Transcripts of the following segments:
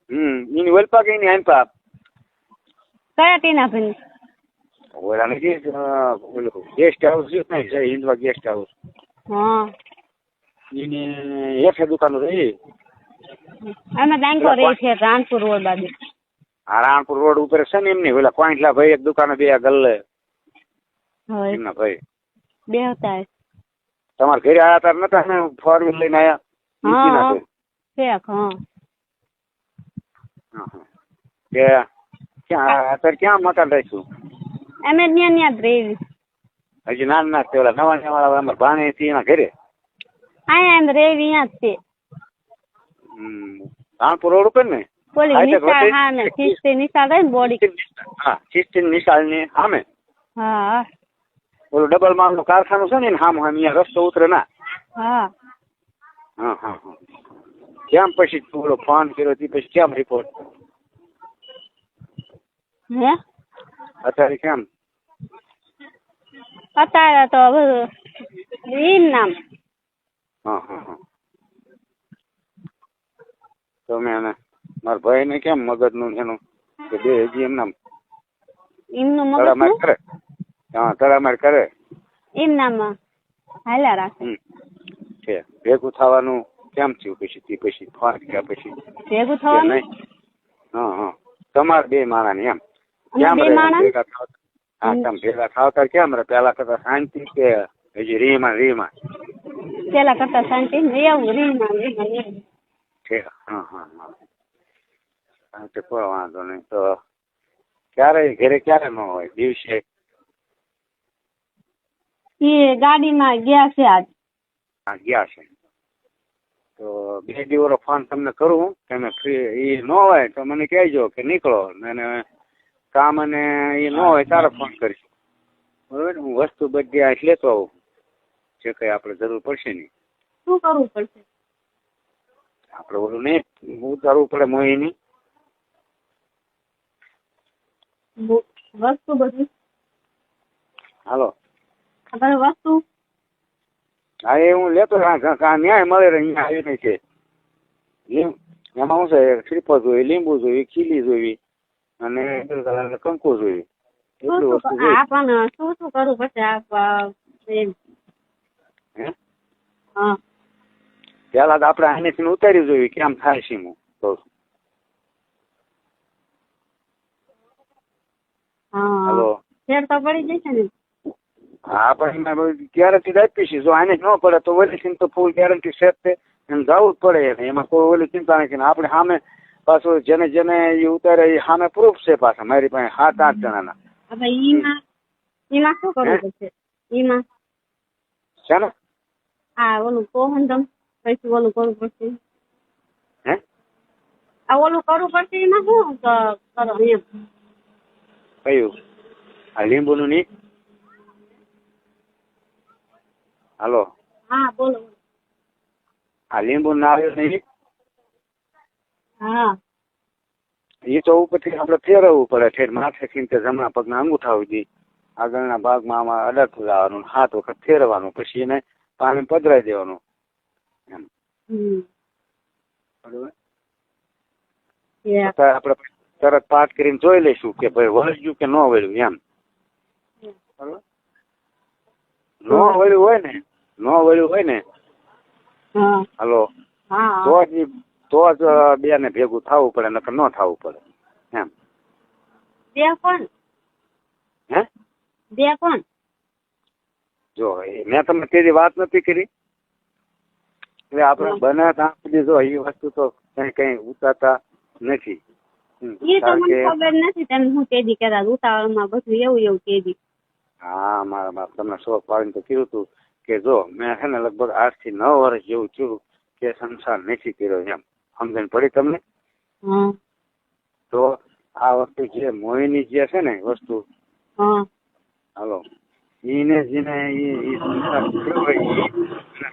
એની વલપા કઈ ની આનપા કયા ટીના ભાઈ? ઓલા નથી ઓલું ગેસ્ટ હાઉસ છે ને જય હિન્દવા ગેસ્ટ હાઉસ હા એની હેઠે દુકાનો રહી. અમે બેંકો રહી છે રાણપુર રોડ બાજુ. આ રાણપુર રોડ ઉપર છે ને એમની ઓલા કોઈટલા ભાઈ એક દુકાને બે ગલ્લે હોય એમના ભાઈ બે હતા. તમારા ઘરે આવ્યા તાર નતા ને ફોર વ્હીલ લઈને હા આવ્યા ઠીક. હા કે ક્યાં અત્યારે ક્યાં મકાન રાખ્યું? અમે ત્યાં જ રહી. હજી નાના તે ઓલા નવા નવા અમારા ભાણે થી એના ઘરે અહીંયા એમ રેવી અહીંયા જ છે. રાણપુર રોડ ઉપર ને બોલી નિશાળ હા ને શિસ્તી નિશાળ રહી ને બોડી. હા શિસ્તી નિશાળ ની સામે હા ઓલું ડબલ માલ નું કારખાનું છે ને સામે અહીંયા રસ્તો ઉતરે ના. હા હા હા હા કેમ પછી ઓલો ફોન કર્યો તે પછી કેમ રિપોર્ટ હે અત્યારે કેમ? અત્યારે તો બધું ઈ નામ. હા હા હા તો મેં મારા ભાઈ ને કેમ મગજ નું એનું કે બે હજી એમના એમનું તડામાર મગજ કરે. હા તડામાર કરે એમ નામ હાલ્યા રાખે છે. ભેગું થવાનું કેમ થયું પછી ફોન કર્યા પછી ભેગું થવાનું નહીં? હા હા તમારે બે માણા ને એમ અમે કેમ બે માણસ ભેગા થાવ? હા તમે ભેગા થાવતા કેમ રે પેલા કરતા શાંતિ કે હજી રીમાં પેલા કરતા શાંતિ એવું રીમાં છે? હા હા હા તો કોઈ વાંધો નહીં. તો ક્યારે ઘરે ક્યારે ન હોય? દિવસે એ ગાડીમાં ગયા છે આજ. હા ગયા છે. તો બે દિવસનો ફોન તમને કરું તમે ફ્રી એ ન હોય તો મને કહેજો કે નીકળો અને કામ અને એ ન હોય તારે ફોન કરીશું બરોબર. હું વસ્તુ બધી આ લેતો આવું જે કઈ આપણે જરૂર પડશે નહીં. શું કરવું પડશે? આપણે ઓલું નહીં ઉતારવું પડે મોહીની વસ્તુ બધી. હાલો વસ્તુ હા એ હું લેતો ન્યાય મળે અહીંયા આવી છે. એમાં શું છે શ્રીફળ જોઈ, લીંબુ જોઈ, ખીલી જોઈ અને કંકુ જોઈ. એટલી વસ્તુ જોઈ. પણ શું કરવું પડશે? હા પેલા તો આપણે આનેથી ઉતારી જોઈએ કેમ થાય છે. હું કહું છું. હાલો ફેર તો પડી જશે ને? હા પણ એમાં ગેરંટી આપી છે. જો આને ન પડે તો ઓલી તો ફૂલ ગેરંટી સેટ છે એને જવું જ પડે. એમાં કોઈ ઓલી ચિંતા નથી. આપણે સામે પાછું જેને જેને એ ઉતારે એ સામે પ્રૂફ છે પાછા મારી પાસે 7-8 જણાના. એમાં શું કરવું પડશે? એમાં છે ને હા ઓલું કોહંડમ પછી ઓલું કરવું પડશે. હે આ ઓલું કરવું પડશે એમાં શું કરો એમ? કયું? આ લીંબુનું નહીં? હાલો હા બોલો. આ લીંબુ ના આવ્યું નહીં? હા એ તો ઉપરથી આપણે ફેરવવું પડે. ઠેર માથે ખીંચે જમણા પગના અંગૂઠા સુધી આગળના ભાગમાં આમાં અડકતું જવાનું 7 વખત ફેરવાનું પછી એને પાણી પધરાઈ દેવાનું એમ. બરોબર. આપણે તરત પાઠ કરીને જોઈ લઈશું કે ભાઈ વળગ્યું કે ન વળ્યું એમ. બરોબર. ન વળ્યું હોય ને હાલો તો જ બે ને ભેગું થવું પડે નકર ન થવું પડે એમ. બે કોણ? હે બે કોણ? જો મેં તમને તેની વાત નથી કરી એટલે આપણે બને ત્યાં સુધી જો એ વસ્તુ તો કઈ ઉતારતા નથી. એ તો મને ખબર નથી. તમે હું કેદી કહેતા ઉતાવળમાં બધું એવું કેદી. હા મારા બાપ તમને શોખ પાડીને તો કીધું હતું કે જો મેં છે ને લગભગ 8 થી 9 વર્ષ જેવું થયું કે સંસાર નથી કર્યો એમ. સમજણ પડી તમને? તો આ વસ્તુ જે મોહિની જે છે ને વસ્તુ હાલો એને જેને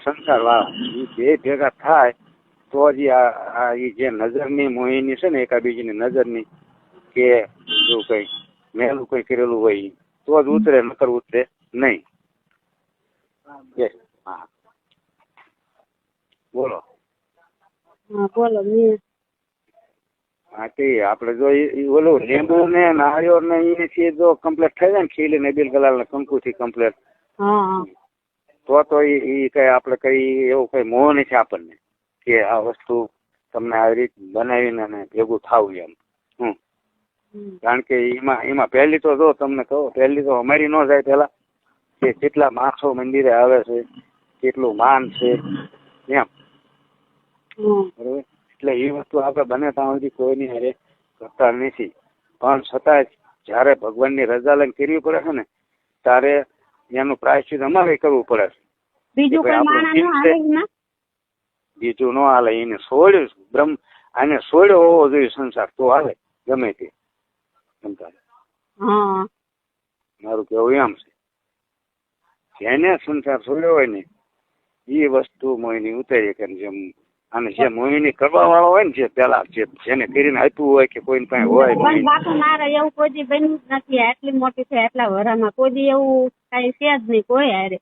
સંસાર વાળા એ બે ભેગા થાય તો જ આ જે નજરની મોહિની છે ને એકાબીજીની નજરની કે જો કઈ મેલું કઈ કરેલું હોય તો જ ઉતરે નકર ઉતરે નહીં. હા બોલો. બોલો. હા તે આપણે જો ઓલું લીંબુ ને નાળિયેર ને એથી જો કમ્પ્લીટ થઈ જાય ને ખીલી ને બિલ ગલાલ ને કંકુ થી કમ્પ્લીટ હા તો એ કઈ આપણે કઈ એવું કઈ મોહ નથી આપણને કે આ વસ્તુ તમને આવી રીત બનાવીને અને ભેગું થાવું એમ. કારણ કે એમાં પહેલી તો જો તમને કહો પહેલી તો અમારી ન જાય પેલા કે કેટલા માણસો મંદિરે આવે છે, કેટલું માન છે એમ. બરોબર. એટલે એ વસ્તુ આપણે બને ત્યાં સુધી કોઈની હારે કરતા નથી. પણ છતાં જયારે ભગવાનની રજા લઈને કરવી પડે છે ને ત્યારે એનું પ્રાયશ્ચિત અમારે કરવું પડે છે. બીજું કોઈ માણસ નું હાલે ના? બીજું નો હાલે. એને છોડ્યું બ્રહ્મ આને છોડ્યો હોવો જોઈએ સંસાર તો હાલે ગમે તે. મારું કેવું એમ છે જેને સંસાર છોડ્યો હોય ને એ વસ્તુ મોહિની ઉતારી કે જેમ અને જે મોહિની કરવા વાળો હોય ને જે પેલા જેને કરીને આપ્યું હોય કે કોઈ પાસે હોય પણ બાપુ મારે એવું કોઈ દી બન્યું જ નથી. આટલી મોટી છે એટલા વરામાં કોઈ દી એવું કઈ છે જ નહીં કોઈ હારે.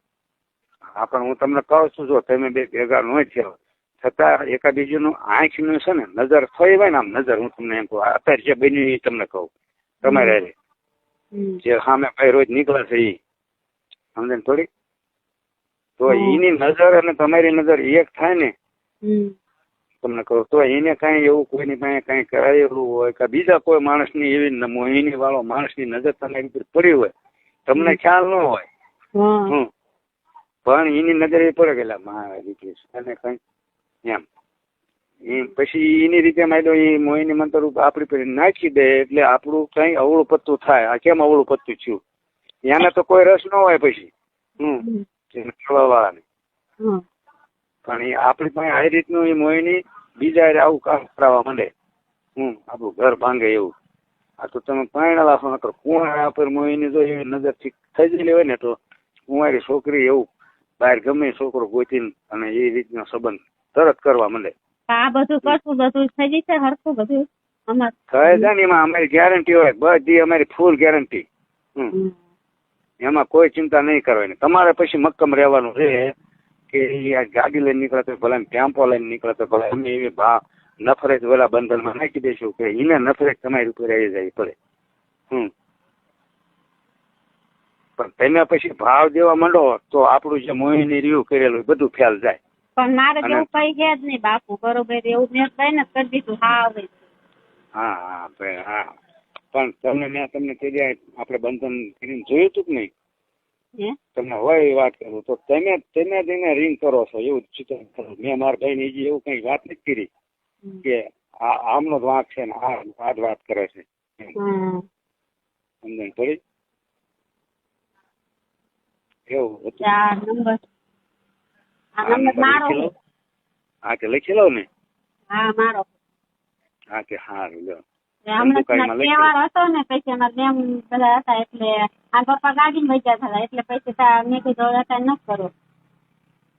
હા પણ હું તમને કહું છું જો તમે બે ભેગા ન થયો છતાં એકાબીજું નું આંખ નું છે ને નજર થઈ હોય ને આમ નજર હું તમને એમ કહું અત્યારે જે બન્યું એ તમને કહું તમારે જે સામે ભાઈ રોજ નીકળે છે એ સમજે થોડી તો એની નજર અને તમારી નજર એક થાય ને તમને કહું તો એને કઈ એવું કોઈની પાસે કઈ કરાયેલું હોય કે બીજા કોઈ માણસની એવી મોહિની વાળો માણસની નજર તમારી ઉપર પડી હોય તમને ખ્યાલ ન હોય પણ એની નજર એ પડે ગયેલા મારા દીકરી અને કઈ એમ પછી એની રીતે માંડો એ મોહિની મંત્ર આપડી પર નાખી દે એટલે આપણું કઈ અવળું પત્તું થાય. આ કેમ અવળું પત્તું થયું એને તો કોઈ રસ ન હોય પછી કરવા વાળાને પણ એ આપણી પાસે આ રીતનું એ મોહિની બીજા આવું કામ કરાવવા માંડે આપણું ઘર ભાંગે એવું. આ તો તમે પાણી લાખો નકર કુંવારા પર મોહિની જો એવી નજર થી થઈ ગયેલી હોય ને તો કુંવારી છોકરી એવું બહાર ગમે છોકરો ગોતીને અને એ રીતનો સંબંધ તરત કરવા માંડે. આ બધું કરશું બધું થઈ જશે હરખું બધું અમારે થઈ જાય ને એમાં અમારી ગેરંટી હોય બધી અમારી ફૂલ ગેરંટી. એમાં કોઈ ચિંતા નહીં કરવાની. તમારે પછી મક્કમ રહેવાનું છે કે આ ગાડી લઈને નીકળે તો ભલે ટેમ્પો લઈને નીકળે તો ભલે અમે એવી નફરત વેલા બંધનમાં નાખી દઈશું કે એને નફરત તમારી ઉપર આવી જાય પડે. પણ તમે પછી ભાવ દેવા માંડો તો આપણું જે મોહિની રહ્યું કરેલું બધું ફેલ જાય. પણ મારે જેવું કઈ છે જ નહીં બાપુ બરોબર એવું મેં કઈ ને કરી દીધું. હા પણ મેં તે આપણે બંધન કરીને જોયું હતું કે નહીં તમને હોય એ વાત કરું તો તમે તેને રિંગ કરો છો એવું ચિંતન કરું. મેં મારા ભાઈને હજી એવું કઈ વાત નથી કરી કે આમનો જ વાંક છે ને આ જ વાત કરે છે સમજણ પડી એવું હતું. હા કે લખી લઉં ને? હા મારો. હા કે સારું લો. તહેવાર હતો ને પછી અમારા મેમ બધા હતા એટલે આ પપ્પા ગાડી માં ગયા હતા એટલે પછી મેં કીધું અત્યારે ન કરો.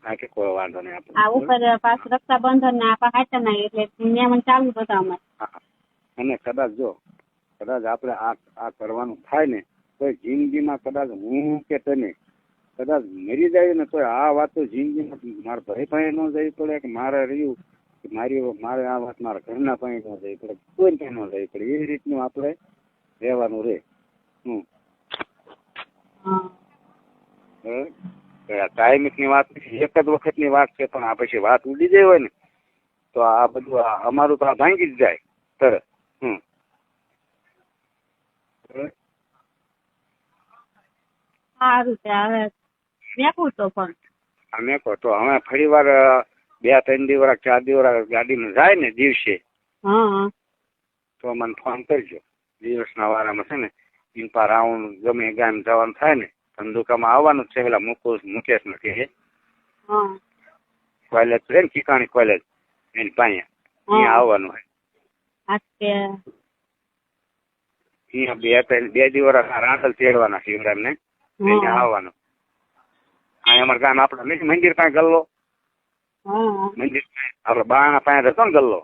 હા કે કોઈ વાંધો નહીં. આ ઉપર પાછું રક્ષાબંધન ને આપણા હાચમ ના એટલે નિયમન ચાલુ હતા અમારે. અને કદાચ આપણે આ કરવાનું થાય ને તો જિંદગીમાં કદાચ હું કે તને કદાચ મરી જાય ને તો આ વાત તો જિંદગીમાં મારા ભાઈ પાસે ન જવી પડે કે મારે રહ્યું મારે આ વાત મારા ઘરના પાસે ન જવી પડે કોઈ પાસે ન જવી પડે એ રીતનું આપણે રહેવાનું રહે. કાયમિક ની વાત નથી, એક જ વખત ની વાત છે પણ આ પછી વાત ઉડી જાય હોય ને તો આ બધું અમારું તો આ ભાંગી જ જાય તરત. સારું છે મેકું તો પણ અમે કહો તો હવે ફરી વાર 2-3 દિવસ 4 દિવસ ગાડીમાં જાય ને દિવસે તો મને ફોન કરજો. દિવસના વારામાં છે ને ઇન્પા રાઉન્ડ ગમે ગામ જવાનું થાય ને ધંધુકામાં આવવાનું છે. પેલા મુકેશ નથી કોલેજ છે ને ઠીકાણી કોલેજ એની પાસે અહીંયા આવવાનું હોય. અહીંયા 2 દિવસ રાંધલ તેડવાના શિવરામ ને અહીંયા આવવાનું. અહીંયા અમારા ગામ આપડે મંદિર પાસે ગલ્લો મંદિર આપડે બાણા પાસે હતો ને ગલ્લો